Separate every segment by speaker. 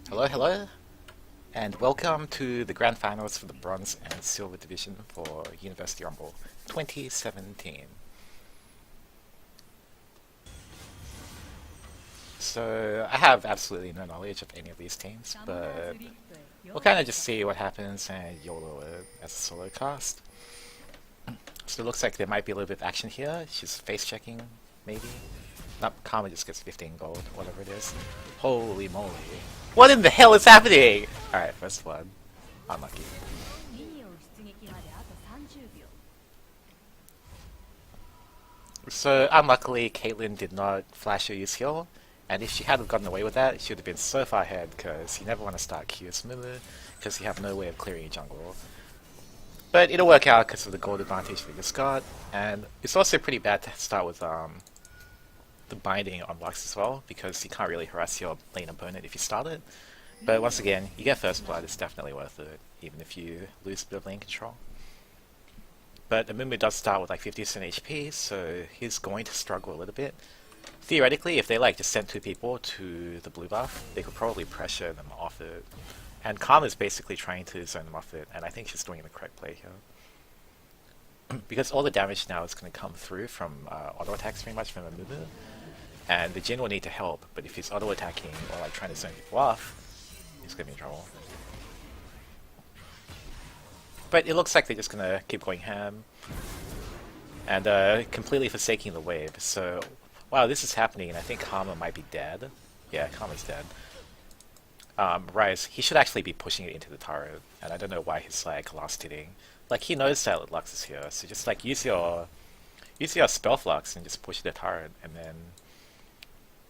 Speaker 1: Hello, hello, and welcome to the grand finals for the Bronze and Silver Division for University Rumble 2017. So, I have absolutely no knowledge of any of these teams, but we'll kind of just see what happens and YOLO it as a solo cast. So, it looks like there might be a little bit of action here. She's face checking, maybe. Nope, Karma just gets 15 gold, whatever it is. Holy moly. What in the hell is happening? Alright, first one. Unlucky. So, unluckily, Caitlyn did not flash or use heal, and if she had gotten away with that, she would have been so far ahead, because you never want to start Q as Mumu, because you have no way of clearing your jungle. But it'll work out because of the gold advantage we just got, and it's also pretty bad to start with the binding on Lux as well, because you can't really harass your lane opponent if you start it. But once again, you get first blood, it's definitely worth it, even if you lose a bit of lane control. But Amumu does start with like 50% HP, so he's going to struggle a little bit. Theoretically, if they like just sent two people to the blue buff, they could probably pressure them off it. And Karma's basically trying to zone them off it, and I think she's doing the correct play here. Because all the damage now is going to come through from auto attacks pretty much from Amumu. And the Jhin will need to help, but if he's auto attacking or like trying to zone people off, he's going to be in trouble. But it looks like they're just gonna keep going ham and completely forsaking the wave. So, wow, this is happening, and I think Karma might be dead. Yeah, Karma's dead. Rise, he should actually be pushing it into the turret, and I don't know why he's like last hitting. Like he knows that Lux is here, so just like use your spell flux and just push the turret, and then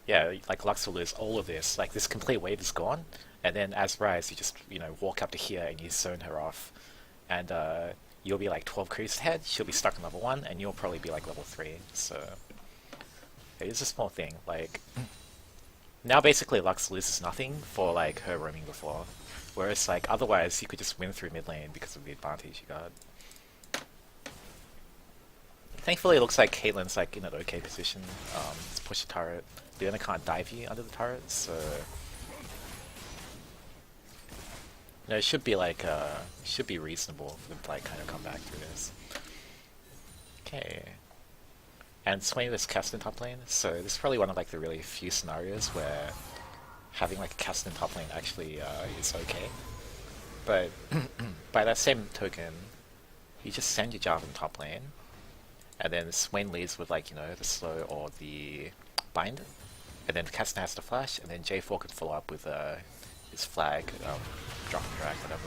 Speaker 1: yeah, like Lux will lose all of this. Like this complete wave is gone, and then as Rise, you just walk up to here and you zone her off. And you'll be like 12 creeps ahead, she'll be stuck in level 1, and you'll probably be like level 3, so it's a small thing. Like, now basically Lux loses nothing for like her roaming before, whereas like otherwise you could just win through mid lane because of the advantage you got. Thankfully it looks like Caitlyn's like in an okay position. Let's push the turret. Leona can't dive you under the turret, so no, it should be like should be reasonable for them to like kind of come back through this. Okay. And Swain is cast in top lane, so this is probably one of like the really few scenarios where having like a cast in top lane actually is okay. But by that same token, you just send your Jarvan top lane, and then Swain leads with like the slow or the bind, and then Castan has to flash, and then J4 can follow up with his flag, drop and drag, whatever.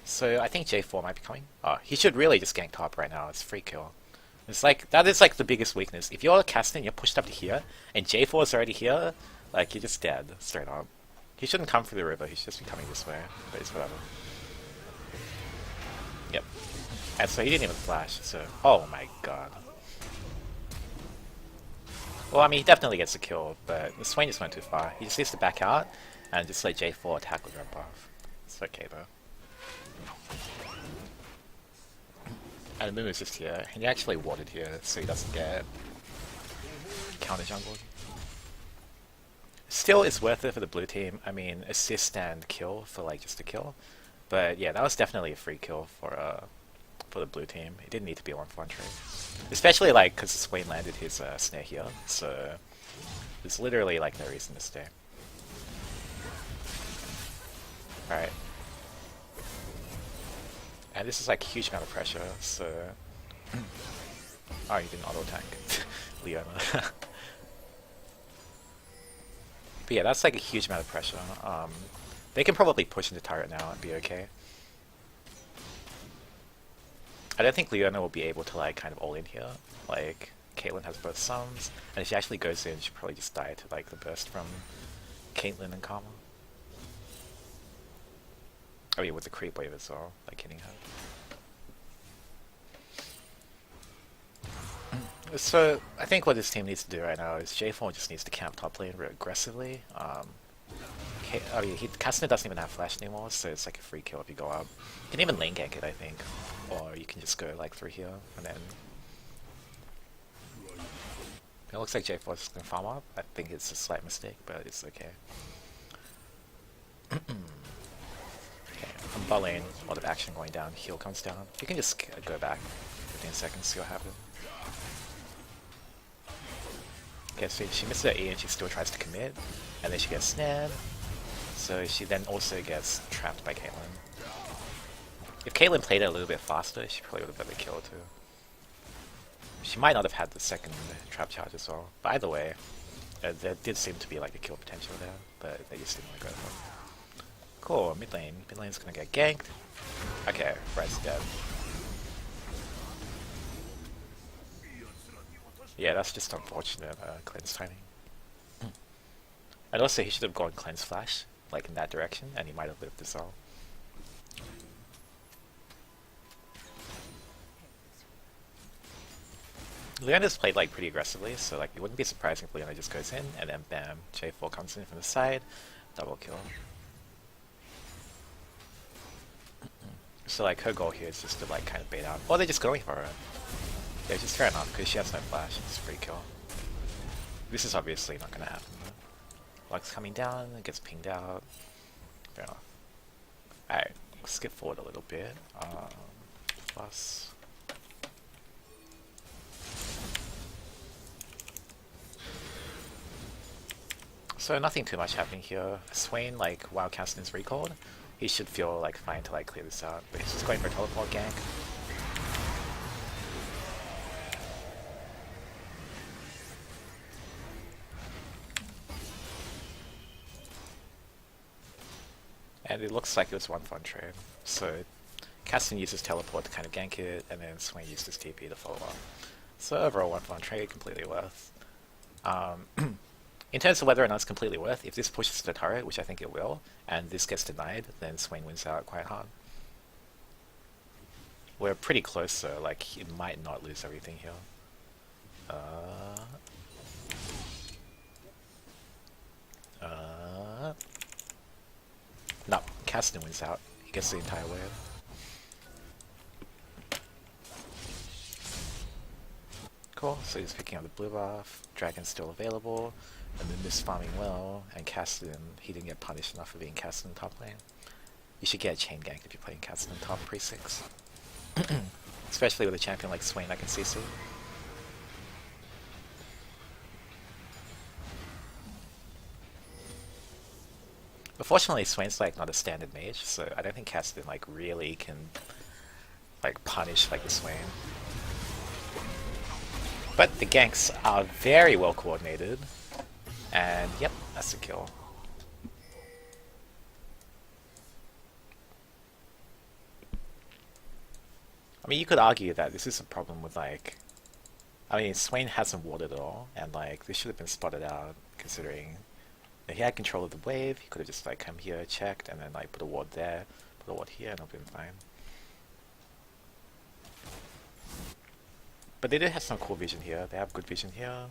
Speaker 1: So I think J4 might be coming. Oh, he should really just gank top right now. It's free kill. It's like that is like the biggest weakness. If you're casting, you're pushed up to here, and J4 is already here, like you're just dead straight up. He shouldn't come through the river. He should just be coming this way. But it's whatever. Yep. And so he didn't even flash. So oh my god. Well, I mean, he definitely gets a kill, but the Swain just went too far. He just needs to back out and just let J4 attack with red buff. It's okay though. And Mumu's just here, and he actually warded here so he doesn't get counter jungled. Still, it's worth it for the blue team. I mean, assist and kill for like just a kill. But yeah, that was definitely a free kill for the blue team. It didn't need to be a 1-for-1 trade. Especially like because Swain landed his snare here, so there's literally like no reason to stay. Alright. And this is like a huge amount of pressure, so oh, you didn't auto attack. Leona. But yeah, that's like a huge amount of pressure. They can probably push into turret now and be okay. I don't think Leona will be able to like kind of all in here. Like Caitlyn has both suns, and if she actually goes in, she'll probably just die to like the burst from Caitlyn and Karma. Oh yeah, with the creep wave as well, like hitting her. So I think what this team needs to do right now is J4 just needs to camp top lane aggressively. Oh yeah, Kastner doesn't even have flash anymore, so it's like a free kill if you go up. You can even lane gank it, I think, or you can just go like through here and then. It looks like J4 is gonna farm up. I think it's a slight mistake, but it's okay. bot lane, a lot of action going down, heal comes down. You can just go back 15 seconds, see what happens. Okay, so she misses her E and she still tries to commit, and then she gets snared. So she then also gets trapped by Caitlyn. If Caitlyn played it a little bit faster, she probably would have got the kill too. She might not have had the second trap charge as well. But either way, there did seem to be like a kill potential there, but they just didn't want to go for it. Cool, mid lane. Mid lane's gonna get ganked. Okay, Red's dead. Yeah, that's just unfortunate cleanse timing. And also he should have gone cleanse flash, like in that direction, and he might have lived as well. Leona's played like pretty aggressively, so like it wouldn't be surprising if Leona just goes in and then bam, J4 comes in from the side, double kill. So like her goal here is just to like kind of bait out. Or they're just going for it. Yeah, which is fair enough because she has no flash. It's a free kill. This is obviously not going to happen though. Lux coming down, it gets pinged out. Fair enough. Alright, we'll skip forward a little bit. Plus. So nothing too much happening here. Swain, like, while Caston's recalled, he should feel like fine to like clear this out. But he's just going for a teleport gank. And it looks like it was one fun trade. So Caston uses teleport to kind of gank it, and then Swain used his TP to follow up. So overall, one fun trade, completely worth. In terms of whether or not it's completely worth, if this pushes the turret, which I think it will, and this gets denied, then Swain wins out quite hard. We're pretty close, so like it might not lose everything here. No, Caston wins out. He gets the entire wave. Cool, so he's picking up the blue buff, Dragon's still available, and then this farming well, and Caston, he didn't get punished enough for being Caston in top lane. You should get a chain gank if you're playing Caston in top pre-6. Especially with a champion like Swain I can CC. But fortunately Swain's like not a standard mage, so I don't think Caston like really can like punish like the Swain. But the ganks are very well coordinated, and yep, that's the kill. I mean, you could argue that this is a problem with like, I mean, Swain hasn't warded at all, and like this should have been spotted out considering that he had control of the wave. He could have just like come here, checked, and then like put a ward there, put a ward here, and it'll been fine. But they do have some cool vision here. They have good vision here.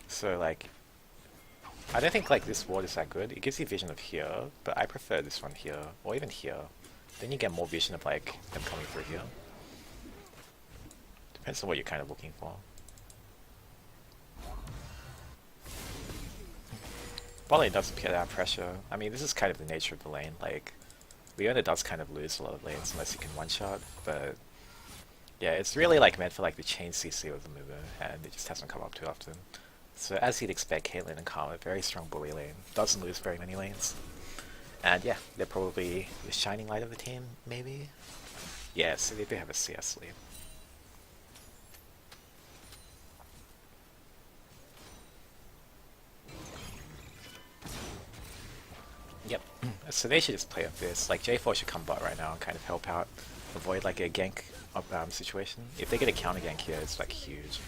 Speaker 1: So like, I don't think like this ward is that good. It gives you vision of here, but I prefer this one here, or even here. Then you get more vision of like them coming through here. Depends on what you're kind of looking for. Bot lane does appear to have pressure. I mean, this is kind of the nature of the lane. Like, Leona does kind of lose a lot of lanes unless you can one-shot, but yeah, it's really like meant for like the chain CC with the mover, and it just hasn't come up too often. So as you'd expect, Caitlyn and Karma, very strong bully lane, doesn't lose very many lanes. And yeah, they're probably the shining light of the team, maybe? Yeah, so they do have a CS lead. Yep, so they should just play up this. Like, J4 should come bot right now and kind of help out, avoid like a gank situation. If they get a counter gank here, it's like huge.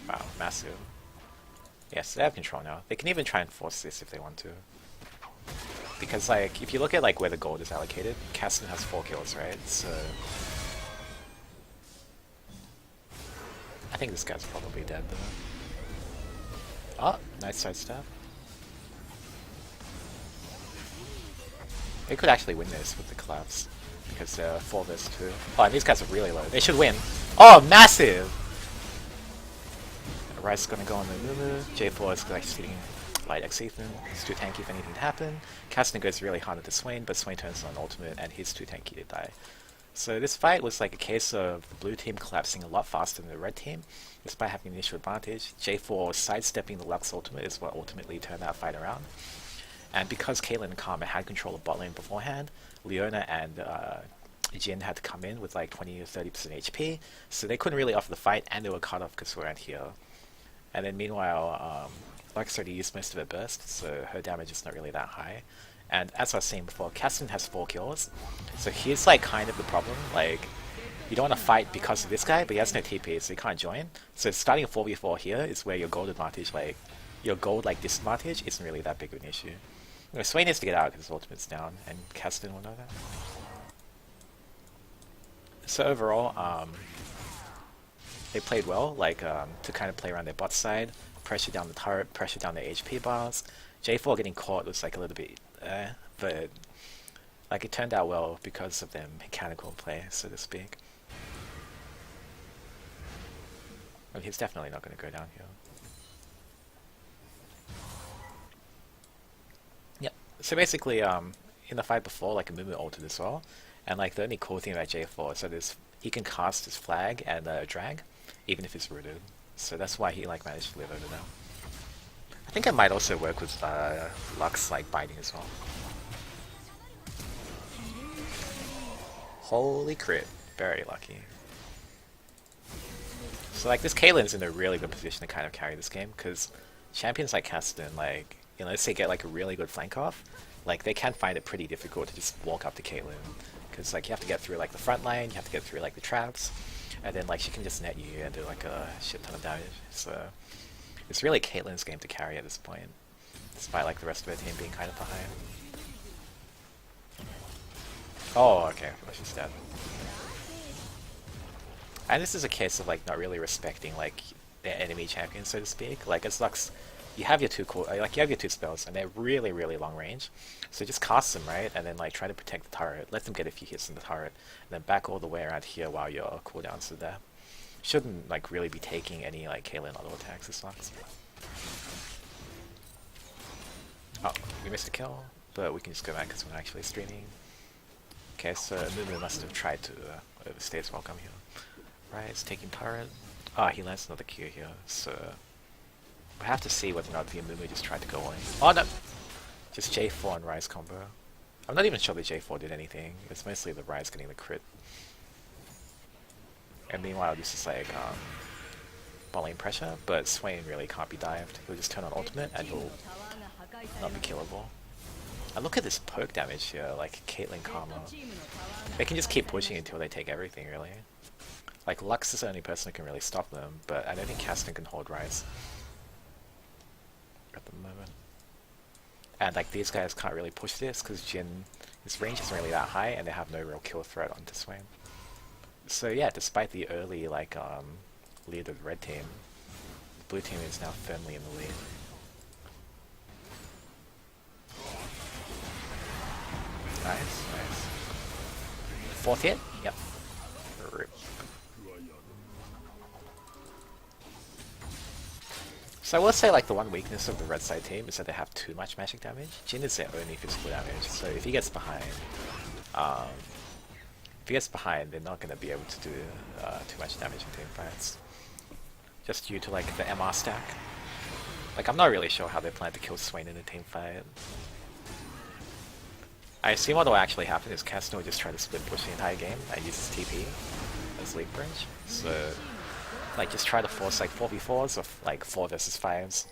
Speaker 1: Wow, massive. Yes, so they have control now. They can even try and force this if they want to. Because like, if you look at like where the gold is allocated, Caston has 4 kills, right? So I think this guy's probably dead though. Oh, nice sidestep. They could actually win this with the collapse, because they're 4 vs 2. Oh, and these guys are really low. They should win. Oh, massive! Rice is gonna go on the Lulu. J4 is like sitting. Light X Ethan, he's too tanky for anything to happen. Caster goes really hard into Swain, but Swain turns on ultimate and he's too tanky to die. So this fight was like a case of the blue team collapsing a lot faster than the red team, despite having the initial advantage. J4 sidestepping the Lux ultimate is what ultimately turned that fight around. And because Caitlyn and Karma had control of bot lane beforehand, Leona and Jin had to come in with like 20 or 30% HP, so they couldn't really offer the fight, and they were cut off because we we're here. And then meanwhile, Lux already used most of her burst, so her damage is not really that high. And as I was saying before, Kasten has 4 kills, so he's like kind of the problem. Like, you don't want to fight because of this guy, but he has no TP, so he can't join. So starting a 4v4 here is where your gold advantage, like, your gold like disadvantage isn't really that big of an issue. You know, Swain needs to get out because his ultimate's down, and Kasten will know that. So overall, they played well, like, to kind of play around their bot side, pressure down the turret, pressure down the HP bars. J4 getting caught was like a little bit, but like it turned out well because of their mechanical play, so to speak. Well, he's definitely not going to go down here. Yep. So basically, in the fight before, like a Mumu ulted as well, and like the only cool thing about J4 is that he can cast his flag and drag, even if it's rooted. So that's why he like managed to live over there. I think it might also work with Lux like biting as well. Holy crit, very lucky. So like this Caitlyn's in a really good position to kind of carry this game, because champions like Kasten, like, you know, let's say get like a really good flank off, like they can find it pretty difficult to just walk up to Caitlyn, because like you have to get through like the front line, you have to get through like the traps, and then like she can just net you and do like a shit ton of damage. So it's really Caitlyn's game to carry at this point, despite like the rest of her team being kind of behind. Oh, okay, well, she's dead. And this is a case of like not really respecting like their enemy champion, so to speak. Like as Lux, you have your two spells, and they're really, really long range. So just cast them, right, and then like try to protect the turret. Let them get a few hits in the turret, and then back all the way around here while your cooldowns are there. Shouldn't like really be taking any like Caitlyn auto attacks as Lux. Oh, we missed a kill, but we can just go back because we're not actually streaming. Okay, so Mumu must have tried to overstay his welcome here. Right, it's taking turret. Ah, he lands another Q here, so we have to see whether or not the Mumu just tried to go in. Oh no! Just J4 and Ryze combo. I'm not even sure the J4 did anything. It's mostly the Ryze getting the crit. And meanwhile, this is like bot lane pressure, but Swain really can't be dived. He'll just turn on ultimate and he'll not be killable. And look at this poke damage here, like Caitlyn Karma. They can just keep pushing until they take everything, really. Like Lux is the only person who can really stop them, but I don't think Kasten can hold Ryze at the moment. And like these guys can't really push this because his range isn't really that high, and they have no real kill threat onto Swain. So yeah, despite the early like lead of the red team, the blue team is now firmly in the lead. Nice, nice. 4th hit? Yep. Rip. So I will say like the one weakness of the red side team is that they have too much magic damage. Jin is their only physical damage, so if he gets behind, they're not going to be able to do too much damage in team fights. Just due to like the MR stack. Like I'm not really sure how they plan to kill Swain in a team fight. I assume what will actually happen is Kasten will just try to split push the entire game and use his TP as lead bridge. So like just try to force like 4v4s of like 4 versus 5s.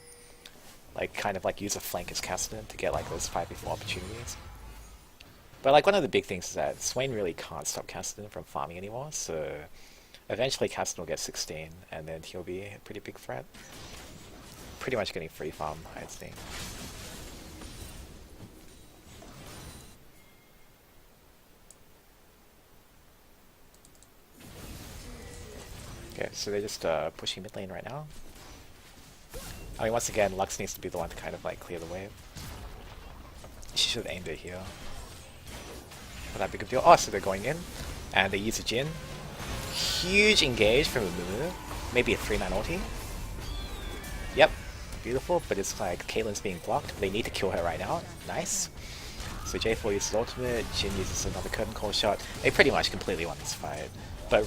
Speaker 1: Like kind of like use a flank as Kasten to get like those 5v4 opportunities. But like one of the big things is that Swain really can't stop Kasten from farming anymore, so eventually Kasten will get 16 and then he'll be a pretty big threat. Pretty much getting free farm, I'd think. Okay, so they're just pushing mid lane right now. I mean, once again, Lux needs to be the one to kind of like clear the wave. She should have aimed it here. Not that big of a deal. Oh, so they're going in, and they use a Jin. Huge engage from a Mumu. Maybe a 3-man ulti. Yep, beautiful, but it's like Caitlyn's being blocked. They need to kill her right now. Nice. So J4 uses ultimate, Jin uses another curtain call shot. They pretty much completely won this fight. But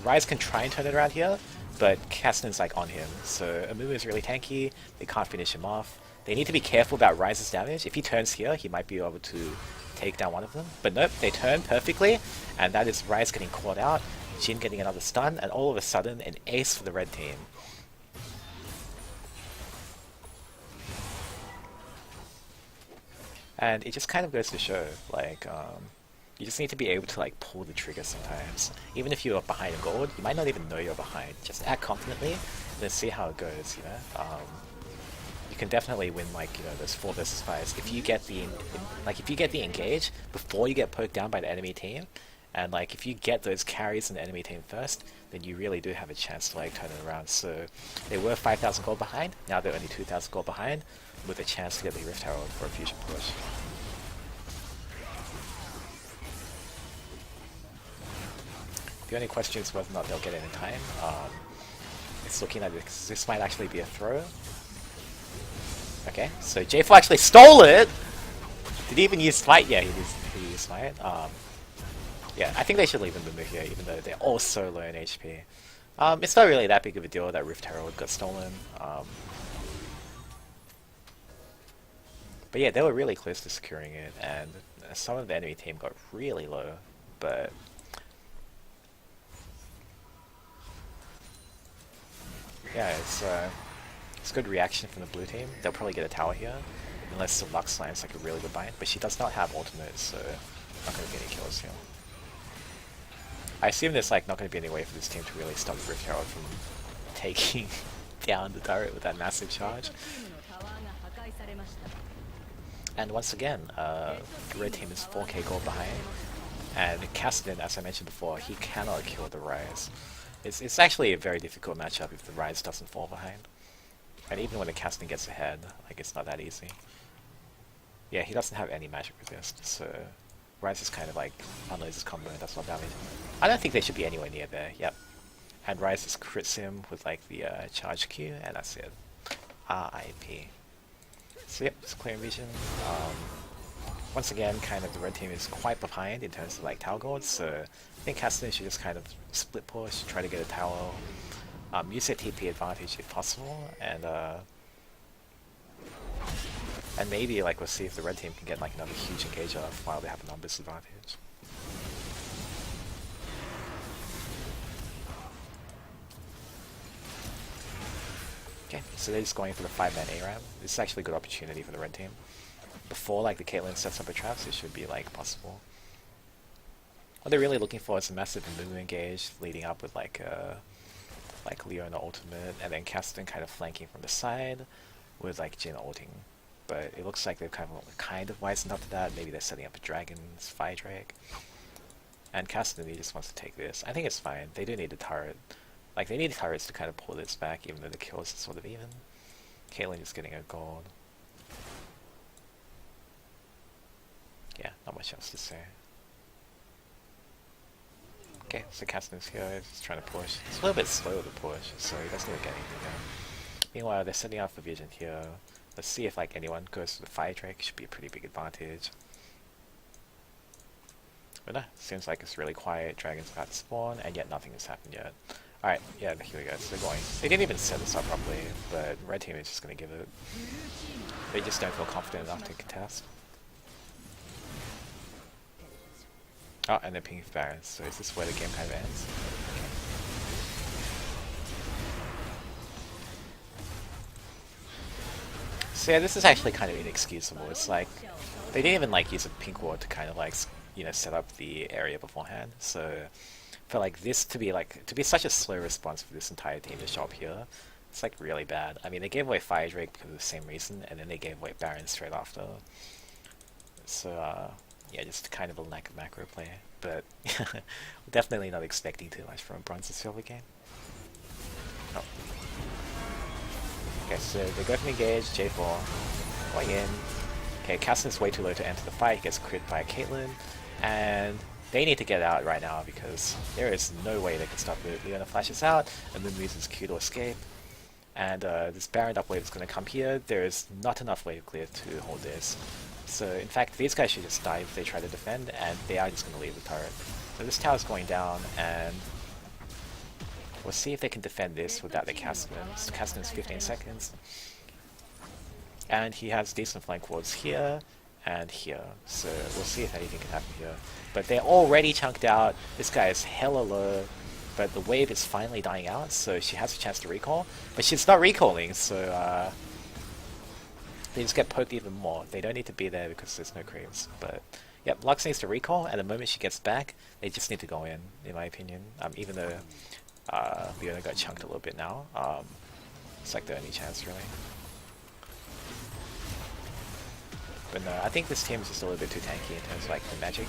Speaker 1: Ryze can try and turn it around here, but Kasten's like on him. So Amumu is really tanky, they can't finish him off. They need to be careful about Ryze's damage. If he turns here, he might be able to take down one of them. But nope, they turn perfectly, and that is Ryze getting caught out, Jin getting another stun, and all of a sudden an ace for the red team. And it just kind of goes to show, like, you just need to be able to like pull the trigger sometimes. Even if you're behind a gold, you might not even know you're behind. Just act confidently, and then see how it goes, you know? You can definitely win, like, you know, those 4 versus 5s. If you get the engage before you get poked down by the enemy team, and like if you get those carries in the enemy team first, then you really do have a chance to like turn it around. So they were 5,000 gold behind, now they're only 2,000 gold behind, with a chance to get the Rift Herald for a fusion push. The only question is whether or not they'll get it in time. It's looking like this might actually be a throw. Okay, so J4 actually stole it! Did he even use Smite? Yeah, he used Smite. Yeah, I think they should leave them to move here, even though they're all so low in HP. It's not really that big of a deal that Rift Herald got stolen. But yeah, they were really close to securing it, and some of the enemy team got really low, but... yeah, it's good reaction from the blue team. They'll probably get a tower here, unless the Lux lands like a really good bind, but she does not have ultimate, so not going to get any kills here. I assume there's like not going to be any way for this team to really stop Rift Herald from taking down the turret with that massive charge. And once again, the red team is 4k gold behind, and Kasten, as I mentioned before, he cannot kill the Ryze. It's actually a very difficult matchup if the Ryze doesn't fall behind. And even when the Kasten gets ahead, like it's not that easy. Yeah, he doesn't have any magic resist, so Ryze is kind of like unloads his combo and does a lot of damage. I don't think they should be anywhere near there, yep. And Ryze just crits him with like the charge Q, and that's it. RIP. So yep, it's clear vision. Once again, kind of the red team is quite behind in terms of like tower gold, so I think Kasten should just kind of split push, try to get a tower, use their TP advantage if possible, and maybe like we'll see if the red team can get like another huge engage off while they have a numbers advantage. Okay, so they're just going for the 5-man ARAM. This is actually a good opportunity for the red team. Before like the Caitlyn sets up a trap, so it should be like possible. What they're really looking for is a massive Amumu engage, leading up with like Leona ultimate, and then Kasten kind of flanking from the side with like Jin ulting. But it looks like they've kind of wisened up to that. Maybe they're setting up a Dragon's Fire Drake. And Kasten, he just wants to take this. I think it's fine. They do need a turret. Like, they need turrets to kind of pull this back, even though the kills are sort of even. Caitlyn is getting a gold. Yeah, not much else to say. Okay, so Kasten's here, he's trying to push. It's a little bit slow to push, so he doesn't even get anything done. Meanwhile, they're setting up for vision here. Let's see if like anyone goes to the Fire Drake. Should be a pretty big advantage. But no, seems like it's really quiet. Dragon's about to spawn, and yet nothing has happened yet. Alright, yeah, here we go. So they're going. They didn't even set this up properly, but red team is just going to give it. They just don't feel confident enough to contest. Oh, and they're pinging for Barons. So is this where the game kind of ends? Okay. So yeah, this is actually kind of inexcusable. It's like they didn't even like use a pink ward to kind of like, you know, set up the area beforehand. So for like this to be such a slow response for this entire team to show up here, it's like really bad. I mean, they gave away Fire Drake because of the same reason, and then they gave away Baron straight after. So yeah, just kind of a lack of macro play, but definitely not expecting too much from a bronze and silver game. Oh. Okay, so they go for engage, J4, going in. Okay, Kasten's way too low to enter the fight, he gets crit by Caitlyn, and they need to get out right now because there is no way they can stop it. Leona flashes out, and then uses Q to escape, and this Baron up wave is going to come here. There is not enough wave clear to hold this. So in fact, these guys should just die if they try to defend, and they are just going to leave the turret. So this tower is going down, and we'll see if they can defend this without the Castlin. So Castlin's 15 seconds. And he has decent flank wards here and here. So we'll see if anything can happen here. But they're already chunked out. This guy is hella low. But the wave is finally dying out, so she has a chance to recall. But she's not recalling, so they just get poked even more. They don't need to be there because there's no creeps. But yep, Lux needs to recall, and the moment she gets back, they just need to go in my opinion. Even though Leona got chunked a little bit now. It's like the only chance, really. But no, I think this team is just a little bit too tanky in terms of like the magic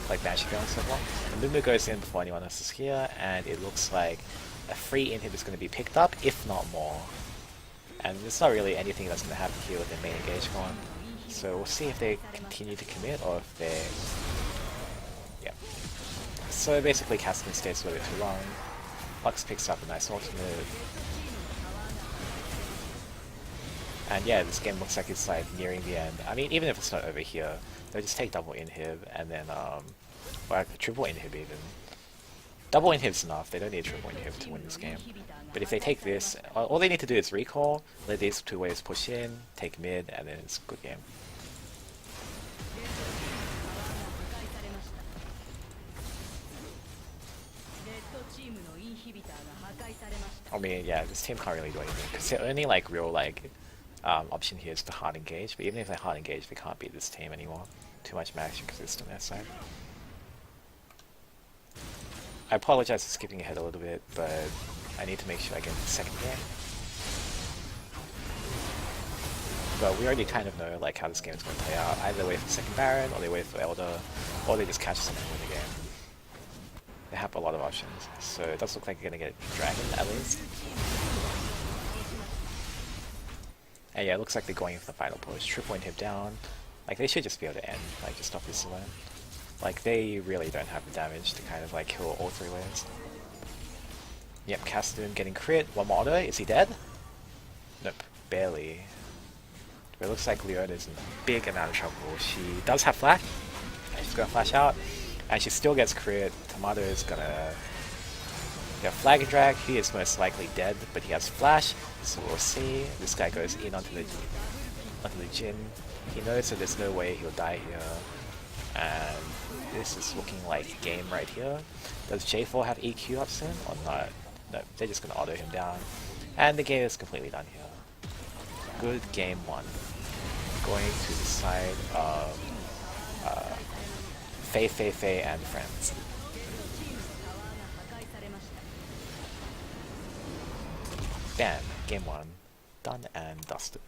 Speaker 1: going so long. And Luma goes in before anyone else is here, and it looks like a free inhib is going to be picked up, if not more. And there's not really anything that's going to happen here with their main engage going. So we'll see if they continue to commit, or if they... Yeah. So basically Castlin stays a little bit too long. Lux picks up a nice ultimate. And yeah, this game looks like it's like nearing the end. I mean, even if it's not over here, they'll just take double inhib and then, or triple inhib even. Double inhib's enough, they don't need triple inhib to win this game. But if they take this, all they need to do is recall, let these two waves push in, take mid, and then it's a good game. I mean, yeah, this team can't really do anything, because the only like real like option here is to hard engage, but even if they hard engage, they can't beat this team anymore. Too much magic exists on their side. I apologize for skipping ahead a little bit, but I need to make sure I get the second game. But we already kind of know like how this game is going to play out. Either they wait for second Baron, or they wait for Elder, or they just catch someone and win the game. They have a lot of options, so it does look like you're going to get Dragon at least. And yeah, it looks like they're going for the final push. Triple inhib down. Like, they should just be able to end, like, just stop this alone. Like, they really don't have the damage to kind of, like, kill all three waves. Yep, Castlin getting crit. One more auto. Is he dead? Nope, barely. But it looks like Leona's in a big amount of trouble. She does have flash, and she's gonna flash out, and she still gets crit. Tomato is gonna get flag and drag. He is most likely dead, but he has flash, so we'll see. This guy goes in onto the Jin. He knows that there's no way he'll die here, and this is looking like game right here. Does J4 have EQ up soon or not? No, they're just gonna auto him down, and the game is completely done here. Good game one. Going to the side of Faye and friends. Bam, game one, done and dusted.